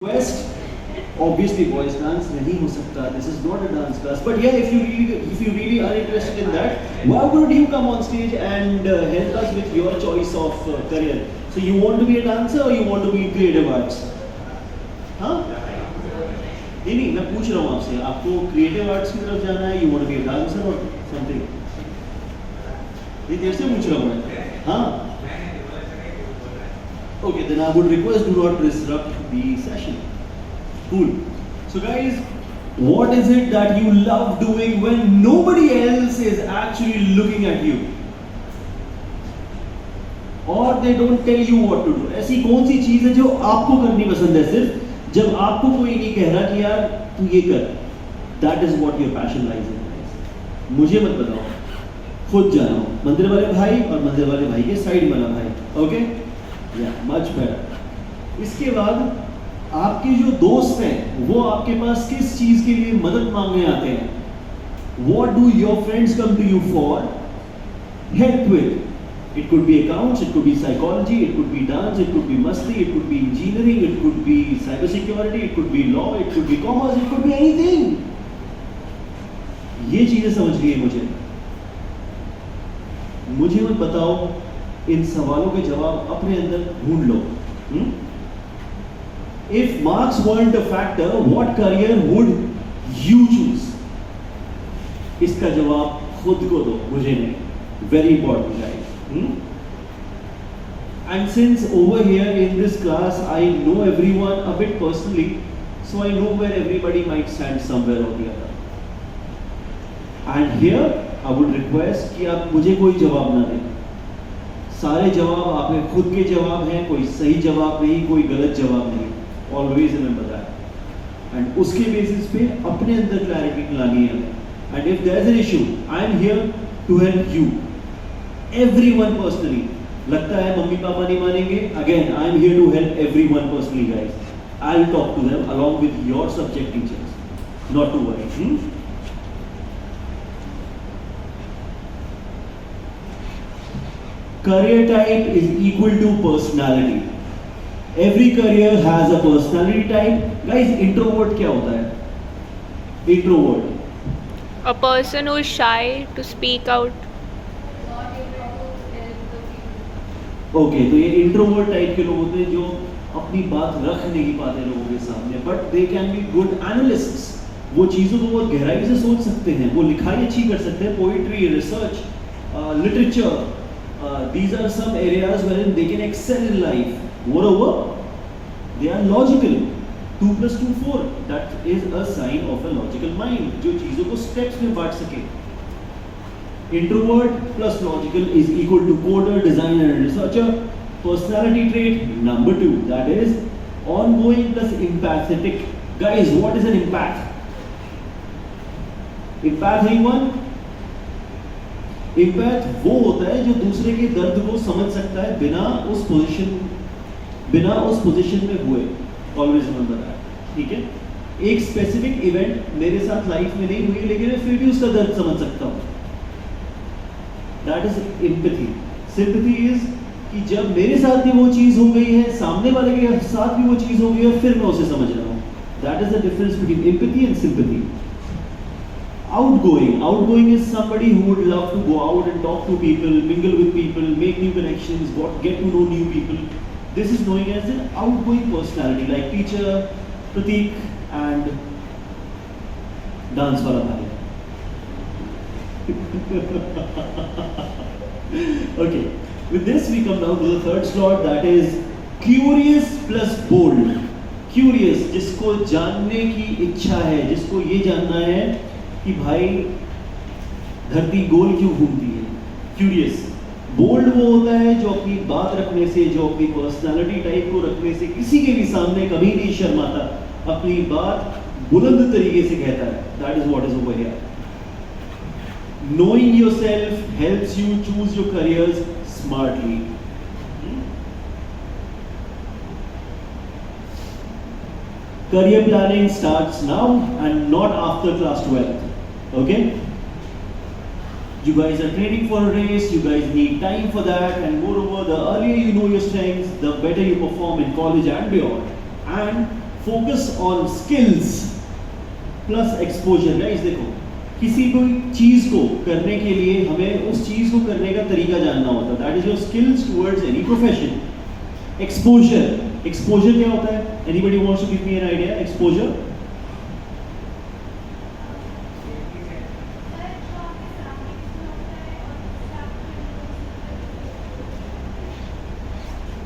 Request, obviously voice dance नहीं हो सकता. This is not a dance class. But yeah, if you really are interested in that, why would you come on stage and help us with your choice of career? So you want to be a dancer or you want to be creative arts? हाँ? नहीं, मैं पूछ रहा हूँ आपसे. आपको creative arts की तरफ जाना है? You want to be a dancer or something? ये देर से पूछ रहा हूँ मैं. हाँ? Okay, then I would request do not disrupt the session. Cool. So guys, what is it that you love doing when nobody else is actually looking at you? Or they don't tell you what to do. ऐसी कौन सी चीज़ है जो आपको करनी पसंद है सिर्फ जब आपको कोई नहीं कह रहा कि यार तू ये कर. That is what your passion lies in. मुझे मत बताओ. खुद जानो. मंदिर वाले भाई और मंदिर वाले भाई के साइड वाला भाई. Okay? Much better. इसके बाद आपके जो दोस्त हैं वो आपके पास किस चीज के लिए मदद मांगने आते हैं? What do your friends come to you for help with? It could be accounts, it could be psychology, it could be dance, it could be masti, it could be engineering, it could be cybersecurity, it could be law, it could be commerce, it could be anything. ये चीजें समझनी है मुझे. मुझे मत बताओ. इन सवालों के जवाब अपने अंदर ढूंढ लो. If marks weren't a factor, what career would you choose? इसका जवाब खुद को दो, मुझे नहीं. Very important, guys. And since over here in this class I know everyone a bit personally, so I know where everybody might stand somewhere or the other. And here I would request कि आप मुझे कोई जवाब ना दें. सारे जवाब आपके खुद के जवाब हैं. कोई सही जवाब नहीं, कोई गलत जवाब नहीं. Always remember that. एंड उसके बेसिस पे अपने अंदर क्लैरिटी लानी है. And if there is an issue, I am here to help you. Everyone personally. लगता है मम्मी पापा नहीं मानेंगे? Again I am here to help everyone personally guys. I will talk to them along with your subject teachers. Not to worry. Career type is equal to personality. Every career has a personality type. Guys, introvert क्या होता है? Introvert. A person who is shy to speak out. Okay, तो ये introvert type के लोग होते हैं जो अपनी बात रख नहीं पाते लोगों के सामने, but they can be good analysts. वो चीज़ों को बहुत गहराई से सोच सकते हैं. वो लिखाई अच्छी कर सकते हैं. Poetry, research, literature. These are some areas wherein they can excel in life. Moreover, they are logical. 2 + 2 4. That is a sign of a logical mind. जो चीजों को steps में बांट सके. Introvert plus logical is equal to coder, designer, and researcher. Personality trait number 2. That is ongoing plus empathetic. Guys, what is an empath? Empath anyone? Empath वो होता है जो दूसरे के दर्द को समझ सकता है बिना उस पोजीशन में हुए. Always remember that. ठीक है. एक स्पेसिफिक इवेंट मेरे साथ लाइफ में नहीं हुई लेकिन मैं फिर भी उसका दर्द समझ सकता हूँ. That is empathy. Sympathy is कि जब मेरे साथ भी वो चीज हो गई है, सामने वाले के साथ भी वो चीज हो गई है, फिर मैं उसे समझ रहा हूँ. That is the difference between empathy and sympathy. Outgoing is somebody who would love to go out and talk to people, mingle with people, make new connections, get to know new people. This is known as an outgoing personality, like teacher, Pratik, and dance wala bhai. Okay, with this we come down to the third slot, that is curious plus bold. Curious, जिसको जानने की इच्छा है, जिसको ये जानना है कि भाई धरती गोल क्यों घूमती है. क्यूरियस. बोल्ड वो होता है जो अपनी बात रखने से, जो अपनी पर्सनालिटी टाइप को रखने से किसी के भी सामने कभी नहीं शर्माता, अपनी बात बुलंद तरीके से कहता है. That is what is over here. Knowing yourself helps you choose your careers smartly. Career planning starts now and not after class 12. Okay? You guys are training for a race, you guys need time for that, and moreover, the earlier you know your strengths, the better you perform in college and beyond. And focus on skills plus exposure. Guys देखो, किसी कोई चीज को करने के लिए हमें उस चीज को करने का तरीका जानना होता है, that is your skills towards any profession. Exposure क्या होता है? Anybody wants to give me an idea? Exposure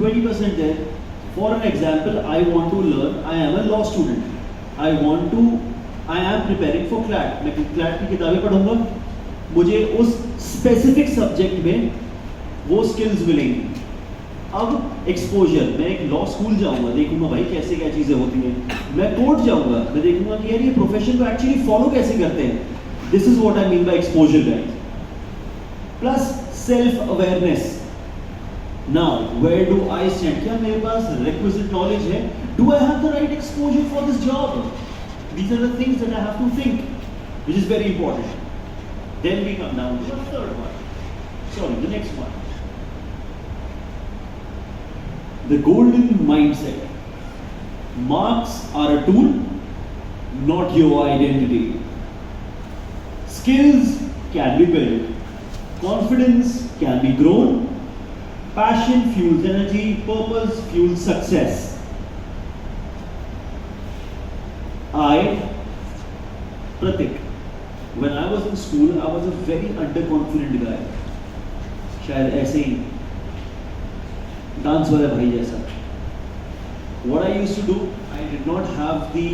20% there. For an example, I want to learn, I am a law student. I am preparing for CLAT. मैं CLAT की किताबें पढ़ूंगा, मुझे उस specific subject में वो स्किल्स मिलेंगी। अब एक्सपोजर, मैं एक लॉ स्कूल जाऊंगा, देखूंगा भाई कैसे क्या चीजें होती हैं। मैं कोर्ट जाऊंगा, मैं देखूंगा कि यार ये प्रोफेशन को एक्चुअली फॉलो कैसे करते हैं। This is what I mean by exposure guys. Plus self awareness. Now, where do I stand? क्या मेरे पास requisite knowledge है? Do I have the right exposure for this job? These are the things that I have to think, which is very important. Then we come down to the third one. Sorry, the next one. The golden mindset. Marks are a tool, not your identity. Skills can be built. Confidence can be grown. Passion fuels energy, purpose fuels success. Pratik, when I was in school, I was a very underconfident guy. शायद ऐसे ही dance वाले भाई जैसा. What I used to do, I did not have the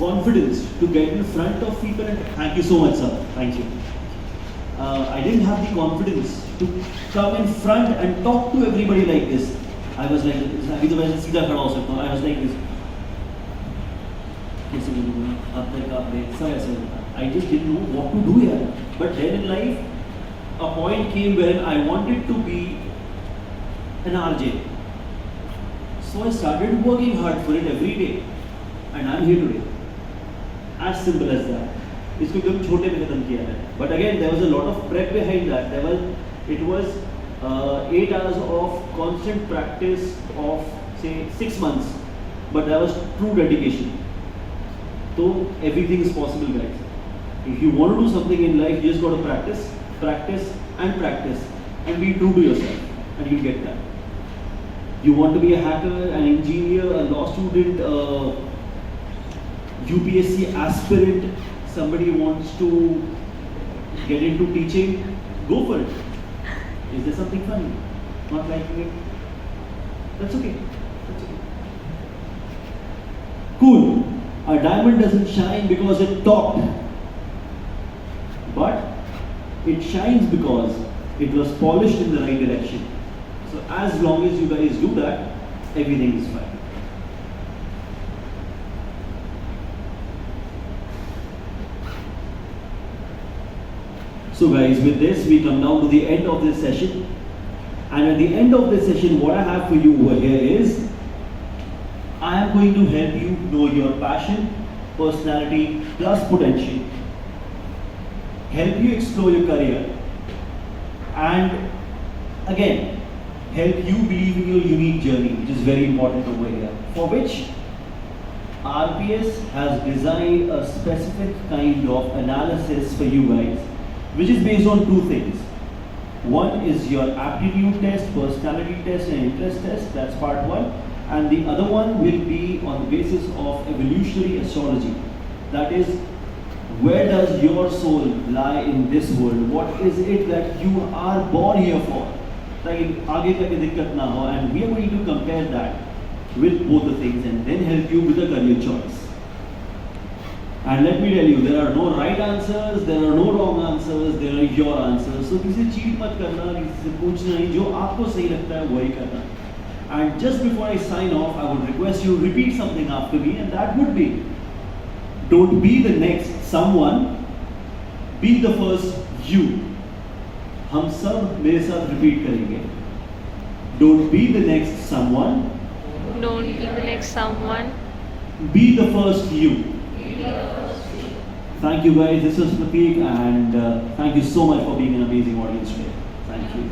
confidence to get in front of people and thank you so much sir, thank you. I didn't have the confidence to come in front and talk to everybody like this. I was like, अभी तो मैं सीधा खड़ा हो सकता हूँ. I was like this. कैसे बोलूँगा? आप सब ऐसे होता. I just didn't know what to do here. But then in life, a point came when I wanted to be an RJ. So I started working hard for it every day, and I'm here today. As simple as that. इसको एकदम छोटे में खत्म किया है. But again, there was a lot of prep behind that. It was 8 hours of constant practice of say 6 months, but that was true dedication. So everything is possible, guys. If you want to do something in life, you just got to practice, practice, and practice, and be true to yourself, and you'll get that. You want to be a hacker, an engineer, a law student, UPSC aspirant. Somebody wants to get into teaching, go for it. Is there something funny? Not liking it? That's okay. That's okay. Cool. A diamond doesn't shine because it talked, but it shines because it was polished in the right direction. So as long as you guys do that, everything is fine. So guys, with this we come down to the end of this session, and at the end of this session what I have for you over here is I am going to help you know your passion, personality plus potential, help you explore your career, and again help you believe in your unique journey, which is very important over here, for which RPS has designed a specific kind of analysis for you guys, which is based on two things. One is your aptitude test, personality test, and interest test. That's part one. And the other one will be on the basis of evolutionary astrology. That is, where does your soul lie in this world? What is it that you are born here for? Like, आगे जाके दिक्कत ना हो. And we are going to compare that with both the things and then help you with a career choice. And let me tell you, there are no right answers, there are no wrong answers, there are your answers. So किसी cheat मत करना, किसी से पूछना नहीं, जो आपको सही लगता है वही करना. And just before I sign off, I would request you repeat something after me, and that would be, don't be the next someone, be the first you. हम सब मेरे साथ repeat करेंगे. Don't be the next someone. Don't be the next someone. Be the first you. Thank you guys, this was Pratik, and thank you so much for being an amazing audience today. Thank you.